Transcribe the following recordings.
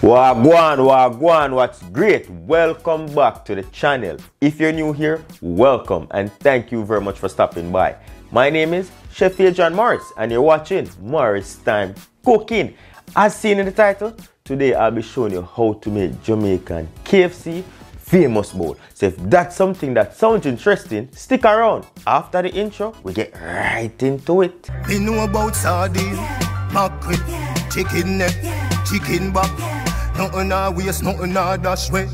Wagwan, what's great? Welcome back to the channel. If you're new here, welcome and thank you very much for stopping by. My name is Chef John Morris and you're watching Morris Time Cooking. As seen in the title, today I'll be showing you how to make Jamaican KFC famous bowl. So if that's something that sounds interesting, stick around. After the intro, we get right into it. We know about sardine, mackerel, chicken neck, chicken back. Nothing I waste, nothing I dash way.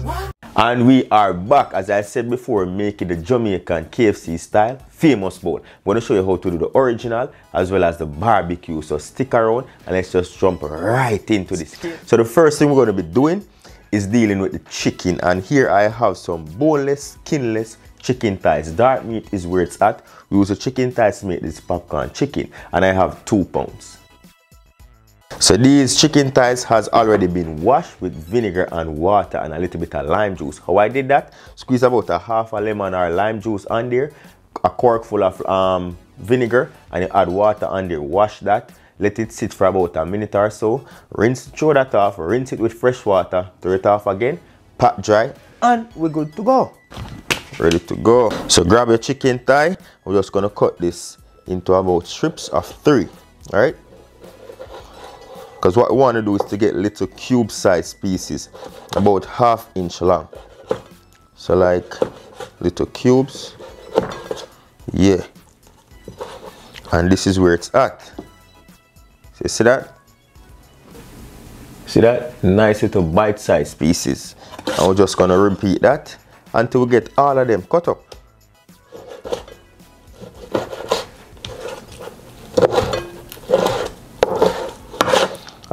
And we are back, as I said before, making the Jamaican KFC style famous bowl. I'm going to show you how to do the original as well as the barbecue. So stick around and let's just jump right into this. So the first thing we're going to be doing is dealing with the chicken. And here I have some boneless, skinless chicken thighs. Dark meat is where it's at. We use the chicken thighs to make this popcorn chicken. And I have 2 pounds. So these chicken thighs has already been washed with vinegar and water and a little bit of lime juice. How I did that? Squeeze about a half a lemon or lime juice on there, a cork full of vinegar, and you add water on there. Wash that, let it sit for about a minute or so. Rinse, throw that off, rinse it with fresh water, throw it off again, pat dry, and we're good to go. Ready to go. So grab your chicken thigh. We're just gonna cut this into about strips of 3. All right. Because what we want to do is to get little cube size pieces, about 1/2 inch long. So like little cubes, yeah. And this is where it's at. So see that? See that? Nice little bite size pieces. And we're just gonna repeat that until we get all of them cut up.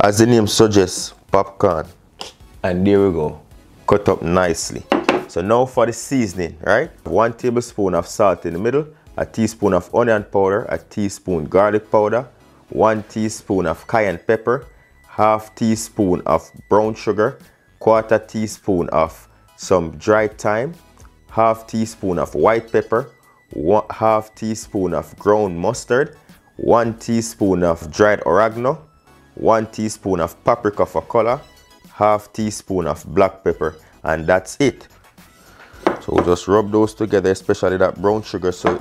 As the name suggests, popcorn. And there we go, cut up nicely. So now for the seasoning, right? 1 tablespoon of salt in the middle, a teaspoon of onion powder, a teaspoon garlic powder, 1 teaspoon of cayenne pepper, 1/2 teaspoon of brown sugar, 1/4 teaspoon of some dried thyme, 1/2 teaspoon of white pepper, 1/2 teaspoon of ground mustard, 1 teaspoon of dried oregano, 1 teaspoon of paprika for color, 1/2 teaspoon of black pepper, and that's it. So we'll just rub those together, especially that brown sugar, so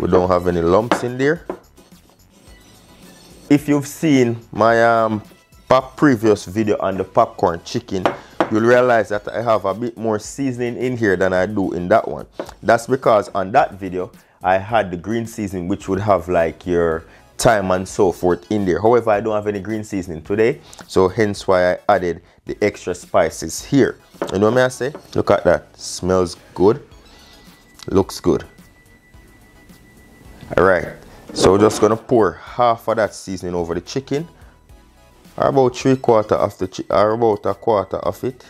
we don't have any lumps in there. If you've seen my previous video on the popcorn chicken, you'll realize that I have a bit more seasoning in here than I do in that one. That's because on that video I had the green seasoning, which would have like your thyme and so forth in there. However, I don't have any green seasoning today, so hence why I added the extra spices here. You know what I say? Look at that. Smells good. Looks good. Alright, so we're just gonna pour 1/2 of that seasoning over the chicken, or about 3/4 of the or about 1/4 of it,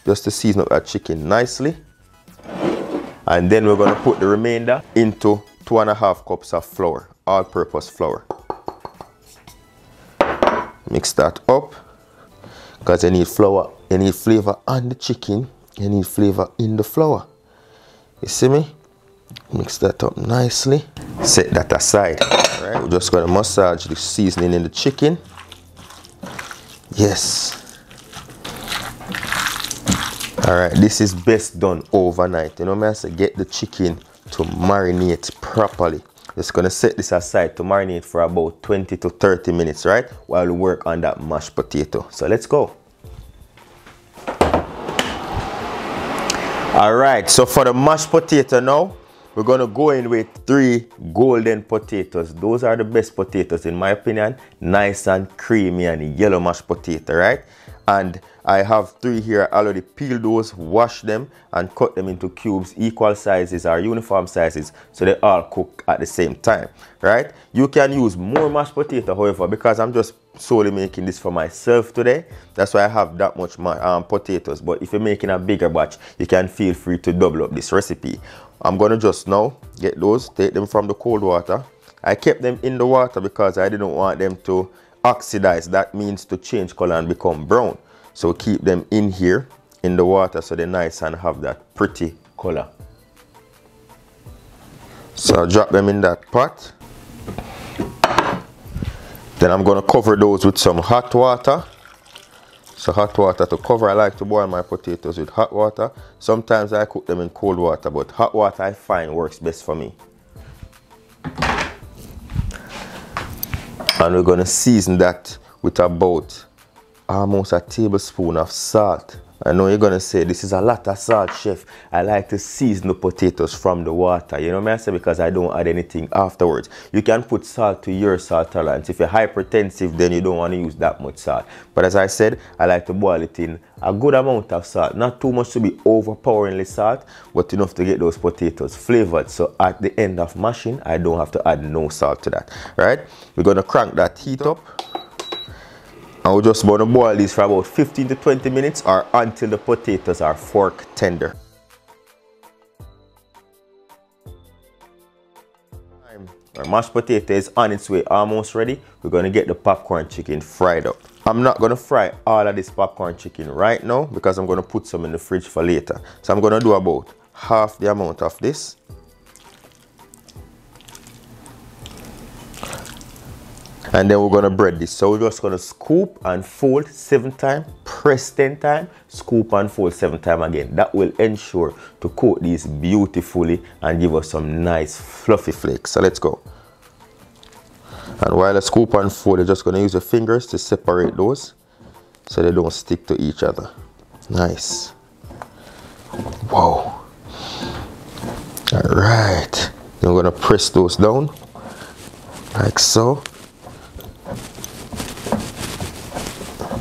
just to season up that chicken nicely. And then we're gonna put the remainder into 2.5 cups of flour, all-purpose flour. Mix that up, because you need flour, you need flavor on the chicken, you need flavor in the flour. You see me? Mix that up nicely. Set that aside. Alright, we're just gonna massage the seasoning in the chicken. Yes. Alright, this is best done overnight. You know what I say? Get the chicken to marinate properly. Just gonna set this aside to marinate for about 20 to 30 minutes, right? While we work on that mashed potato. So let's go. Alright, so for the mashed potato now, we're gonna go in with 3 golden potatoes. Those are the best potatoes in my opinion. Nice and creamy and yellow mashed potato, right? And I have 3 here. I already peeled those, washed them, and cut them into cubes, equal sizes or uniform sizes, so they all cook at the same time, right? You can use more mashed potato, however, because I'm just solely making this for myself today. That's why I have that much potatoes. But if you're making a bigger batch, you can feel free to double up this recipe. I'm gonna just now get those, take them from the cold water. I kept them in the water because I didn't want them to oxidize. That means to change color and become brown. So keep them in here in the water so they're nice and have that pretty color. So I'll drop them in that pot. Then I'm going to cover those with some hot water So hot water to cover. I like to boil my potatoes with hot water. Sometimes I cook them in cold water, but hot water I find works best for me. And we're gonna season that with about almost a tablespoon of salt. I know you're gonna say, this is a lot of salt, chef. I like to season the potatoes from the water. You know what I say? Because I don't add anything afterwards. You can put salt to your salt tolerance. If you're hypertensive, then you don't want to use that much salt. But as I said, I like to boil it in a good amount of salt. Not too much to be overpoweringly salt, but enough to get those potatoes flavored. So at the end of mashing, I don't have to add no salt to that. Right? We're gonna crank that heat up. And we're just going to boil these for about 15 to 20 minutes or until the potatoes are fork tender. Our mashed potato is on its way, almost ready. We're going to get the popcorn chicken fried up. I'm not going to fry all of this popcorn chicken right now because I'm going to put some in the fridge for later. So I'm going to do about half the amount of this. And then we're going to bread this. So we're just going to scoop and fold 7 times, press 10 times, scoop and fold 7 times again. That will ensure to coat these beautifully and give us some nice fluffy flakes. So let's go. And while I scoop and fold, you're just going to use your fingers to separate those so they don't stick to each other. Nice. Wow. All right. Then we're going to press those down like so.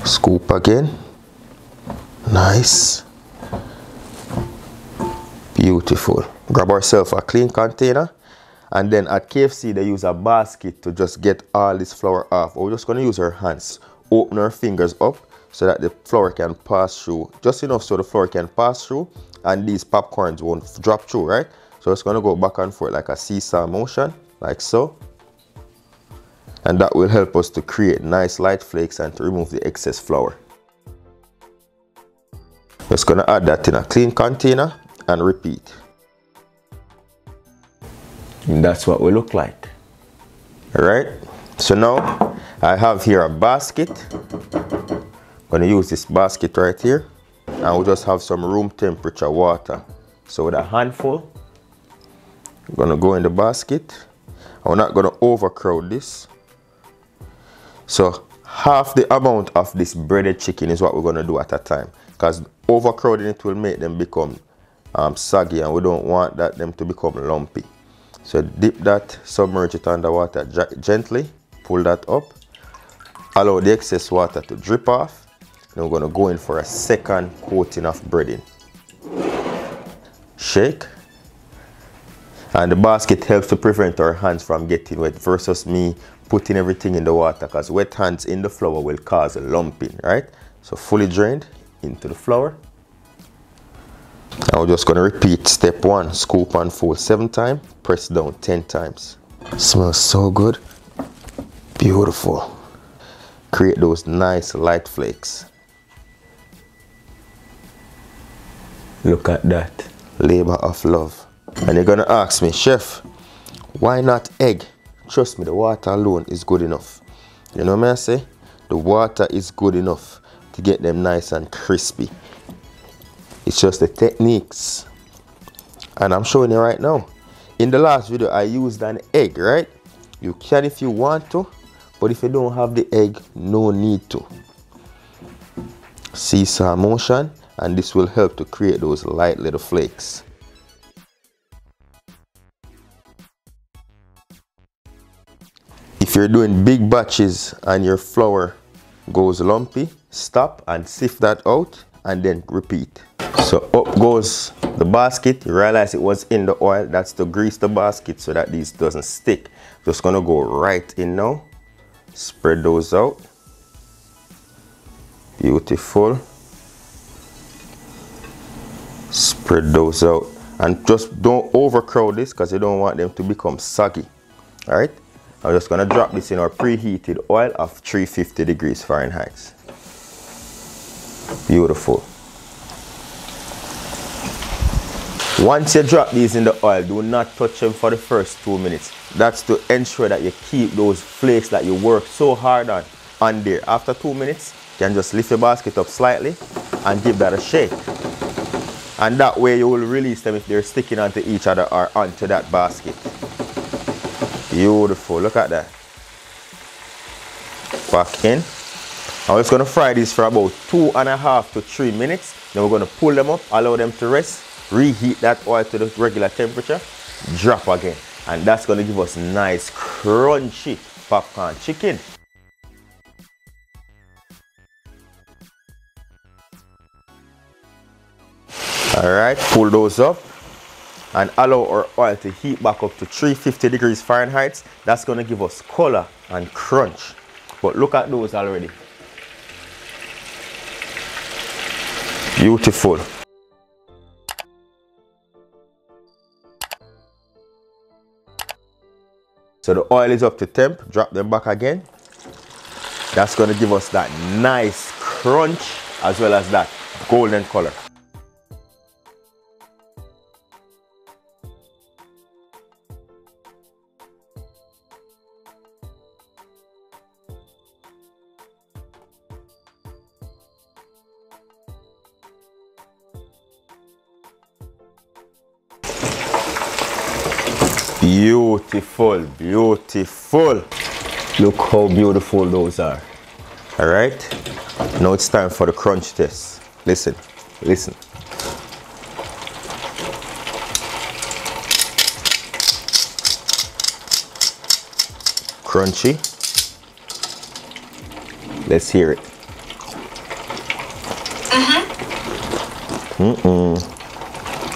Scoop again. Nice. Beautiful. Grab ourselves a clean container, and then at KFC they use a basket to just get all this flour off. We're just going to use our hands, open our fingers up so that the flour can pass through, just enough so the flour can pass through and these popcorns won't drop through, right? So it's going to go back and forth like a seesaw motion, like so. And that will help us to create nice light flakes and to remove the excess flour. Just gonna add that in a clean container and repeat. And that's what we look like. Alright, so now I have here a basket. I'm gonna use this basket right here, and we'll just have some room temperature water. So with a handful, I'm gonna go in the basket. I'm not gonna overcrowd this. So half the amount of this breaded chicken is what we're going to do at a time, because overcrowding it will make them become soggy, and we don't want them to become lumpy. So dip that, submerge it under water gently, pull that up, allow the excess water to drip off. Then we're going to go in for a second coating of breading. Shake. And the basket helps to prevent our hands from getting wet versus me putting everything in the water, because wet hands in the flour will cause a lumping, right? So fully drained into the flour. And we're just going to repeat step 1, scoop and fold 7 times, press down 10 times. Smells so good. Beautiful. Create those nice light flakes. Look at that. Labor of love. And you're going to ask me, chef, why not egg? Trust me, the water alone is good enough. You know what I say? The water is good enough to get them nice and crispy. It's just the techniques. And I'm showing you right now. In the last video, I used an egg, right? You can if you want to, but if you don't have the egg, no need to. Seesaw motion, and this will help to create those light little flakes. If you're doing big batches and your flour goes lumpy, stop and sift that out and then repeat. So up goes the basket. You realize it was in the oil. That's to grease the basket so that these doesn't stick. Just gonna go right in now. Spread those out. Beautiful. Spread those out. And just don't overcrowd this because you don't want them to become soggy. Alright? I'm just going to drop this in our preheated oil of 350 degrees Fahrenheit. Beautiful. Once you drop these in the oil, do not touch them for the first 2 minutes. That's to ensure that you keep those flakes that you work so hard on on there. After 2 minutes, you can just lift your basket up slightly and give that a shake. And that way you will release them if they're sticking onto each other or onto that basket. Beautiful, look at that. Back in. I'm just going to fry these for about 2.5 to 3 minutes. Then we're going to pull them up, allow them to rest, reheat that oil to the regular temperature, drop again. And that's going to give us nice crunchy popcorn chicken. Alright, pull those up and allow our oil to heat back up to 350 degrees Fahrenheit. That's going to give us color and crunch. But look at those already. Beautiful. So the oil is up to temp. Drop them back again. That's going to give us that nice crunch as well as that golden color. Beautiful, beautiful. Look how beautiful those are. All right, now it's time for the crunch test. Listen, listen. Crunchy. Let's hear it.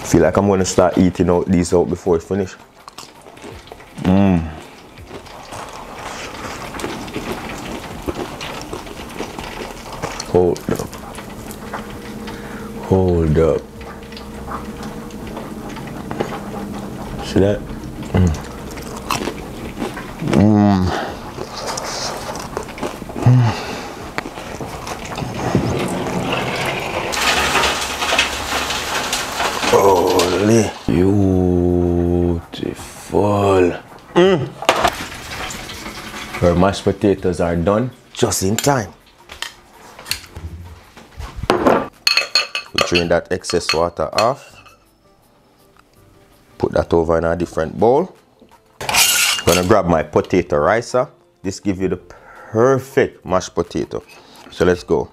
Feel like I'm gonna start eating out these out before it's finished. Hold up. Hold up. See that? Holy. Beautiful. Our mashed potatoes are done just in time. Drain that excess water off. Put that over in a different bowl. I'm gonna grab my potato ricer. This gives you the perfect mashed potato. So let's go.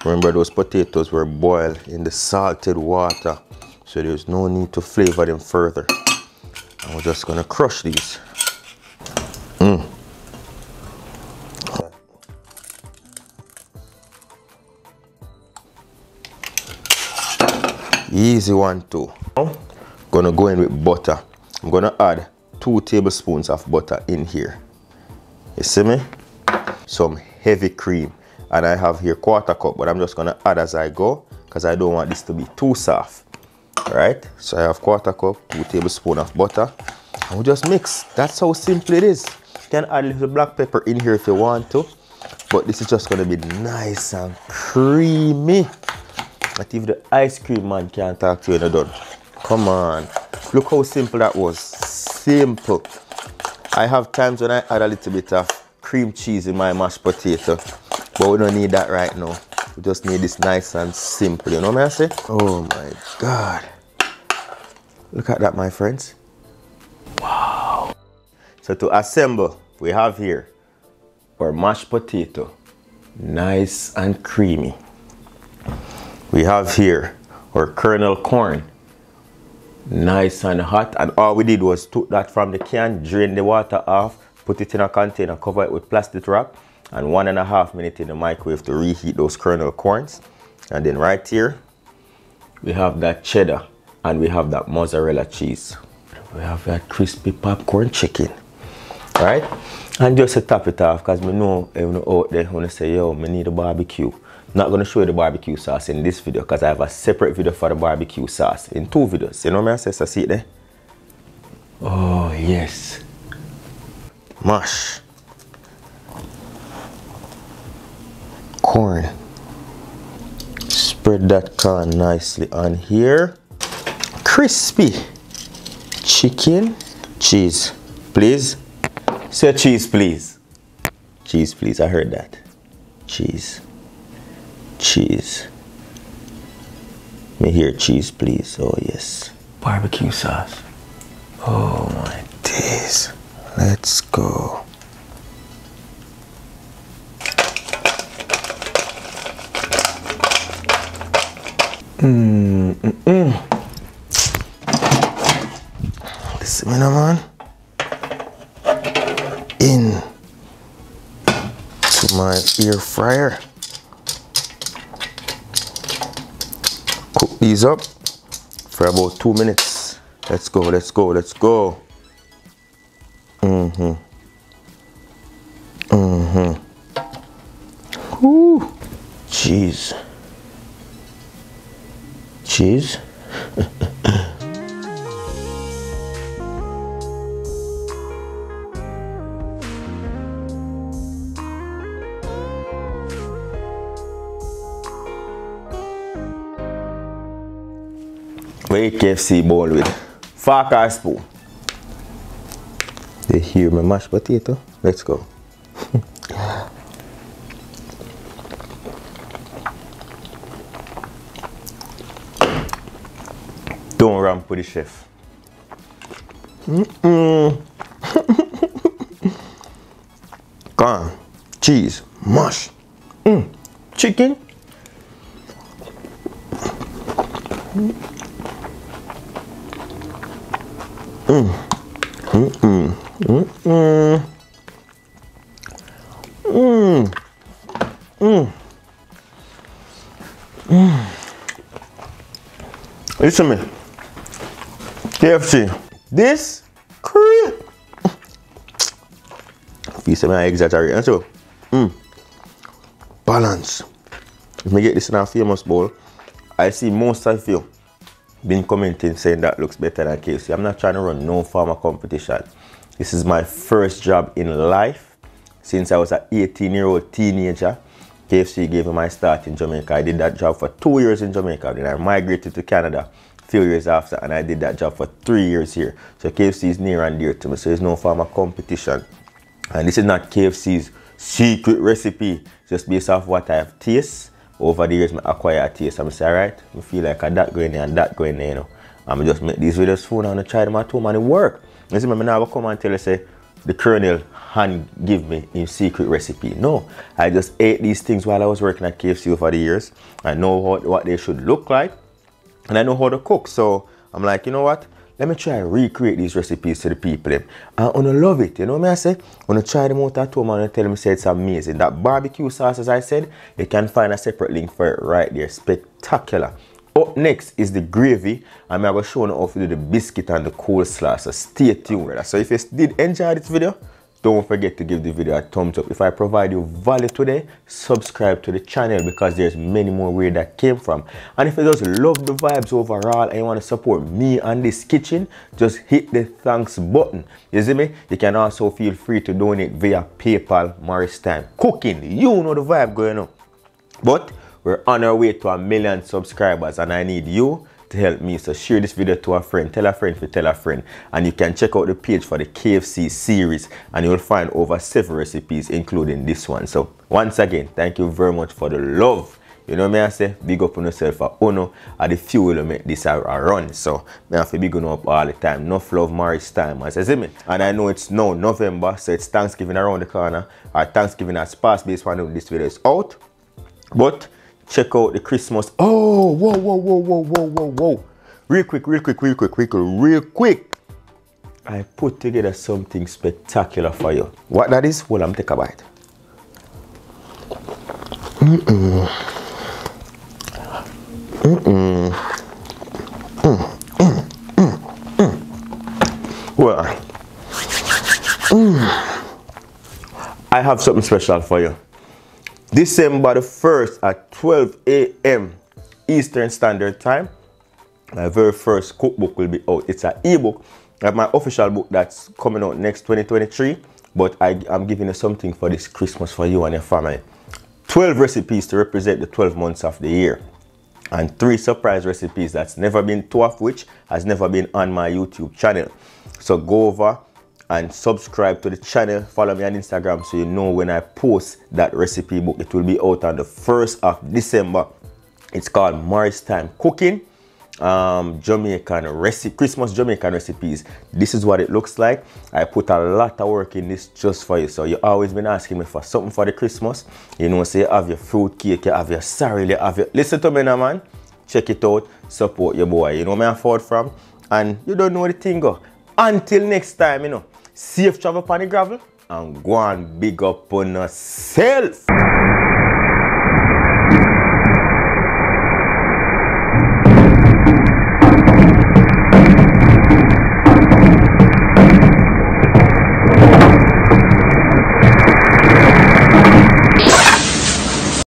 Remember, those potatoes were boiled in the salted water, so there's no need to flavor them further. And we're just gonna crush these. Easy one too. Gonna go in with butter. I'm gonna add 2 tablespoons of butter in here. You see me? Some heavy cream. And I have here 1/4 cup, but I'm just gonna add as I go because I don't want this to be too soft. Alright, so I have 1/4 cup, 2 tablespoons of butter. And we just mix. That's how simple it is. You can add a little black pepper in here if you want to. But this is just gonna be nice and creamy. Not even the ice cream man can't talk to you when you're done. Come on. Look how simple that was. Simple. I have times when I add a little bit of cream cheese in my mashed potato. But we don't need that right now. We just need this nice and simple. You know what I say? Oh my God. Look at that, my friends. Wow. So to assemble, we have here our mashed potato. Nice and creamy. We have here our kernel corn, nice and hot, and all we did was took that from the can, drain the water off, put it in a container, cover it with plastic wrap, and 1.5 minutes in the microwave to reheat those kernel corns. And then right here we have that cheddar and we have that mozzarella cheese. We have that crispy popcorn chicken, right? And just to top it off, because we know everyone out there want to say, yo, I need a barbecue. Not going to show you the barbecue sauce in this video because I have a separate video for the barbecue sauce in 2 videos. You know what I say? So see it there? Oh, yes. Mash. Corn. Spread that corn nicely on here. Crispy chicken. Cheese. Please. Say cheese, please. Cheese, please. I heard that. Cheese. Cheese. Me hear cheese, please. Oh, yes. Barbecue sauce. Oh, my days. Let's go. This man in to my air fryer. Cook these up for about 2 minutes. Let's go, let's go, let's go. Woo. Cheese. Cheese. Where KFC bowl with fork or spoon. They hear my mashed potato. Let's go. Don't ramp with the chef. Corn, cheese, mash, chicken. Listen to me. KFC. This cream. You see me, I exaggerate. And so, balance. If me get this in a famous bowl, I see most of you been commenting saying that looks better than KFC. I'm not trying to run no form of competition. This is my first job in life. Since I was an 18-year-old teenager, KFC gave me my start in Jamaica. I did that job for 2 years in Jamaica. Then I migrated to Canada a few years after, and I did that job for 3 years here. So KFC is near and dear to me, so there's no form of competition. And this is not KFC's secret recipe, just based off what I have tasted. Over the years, I acquire a taste. I'm say, alright, I feel like I that going there and that going there, you know. I'm just make these videos for now and try them at home and it work. You see, I'm not come and tell you, say, the Colonel hand give me his secret recipe. No, I just ate these things while I was working at KFC over the years. I know what they should look like, and I know how to cook. So I'm like, you know what? Let me try and recreate these recipes to the people. And I love it. You know what I say? When I try them out at home and I tell them say it's amazing. That barbecue sauce, as I said, you can find a separate link for it right there. Spectacular. Up next is the gravy. I'm going to show you how to do the biscuit and the coleslaw. So stay tuned, brother. So if you did enjoy this video, don't forget to give the video a thumbs up. If I provide you value today, subscribe to the channel because there's many more where that came from. And if you just love the vibes overall and you want to support me and this kitchen, just hit the thanks button. You see me? You can also feel free to donate via PayPal, Morris Time. Cooking, you know the vibe going on. But we're on our way to 1 million subscribers and I need you to help me. So share this video to a friend, tell a friend to tell a friend, and you can check out the page for the KFC series and you'll find over 7 recipes including this one. So once again, thank you very much for the love. You know me I say, big up on yourself for Uno and the fuel to make this a run. So I have to big up all the time. Enough love, Morris Time, as I see me. And I know it's now November, so it's Thanksgiving around the corner. Or Thanksgiving has passed based on when this video is out. But check out the Christmas. Oh, whoa. Real quick. I put together something spectacular for you. What that is? Well, I'm take a bite. Well, I have something special for you. December the 1st at 12 a.m. Eastern Standard Time, my very first cookbook will be out. It's an ebook. I have my official book that's coming out next 2023, but I'm giving you something for this Christmas for you and your family. 12 recipes to represent the 12 months of the year. And 3 surprise recipes that's never been, 2 of which has never been on my YouTube channel. So go over and subscribe to the channel. Follow me on Instagram so you know when I post that recipe book. It will be out on the 1st of December. It's called Morris Time Cooking, Jamaican recipe, Christmas Jamaican recipes. This is what it looks like. I put a lot of work in this just for you. So you always been asking me for something for the Christmas. You know, say you have your fruit cake, you have your cereal, you have your... Listen to me now, man. Check it out. Support your boy. You know where I'm forward from. And you don't know the thing go. Until next time, you know. Safe travel upon the gravel. And go and big up on yourself.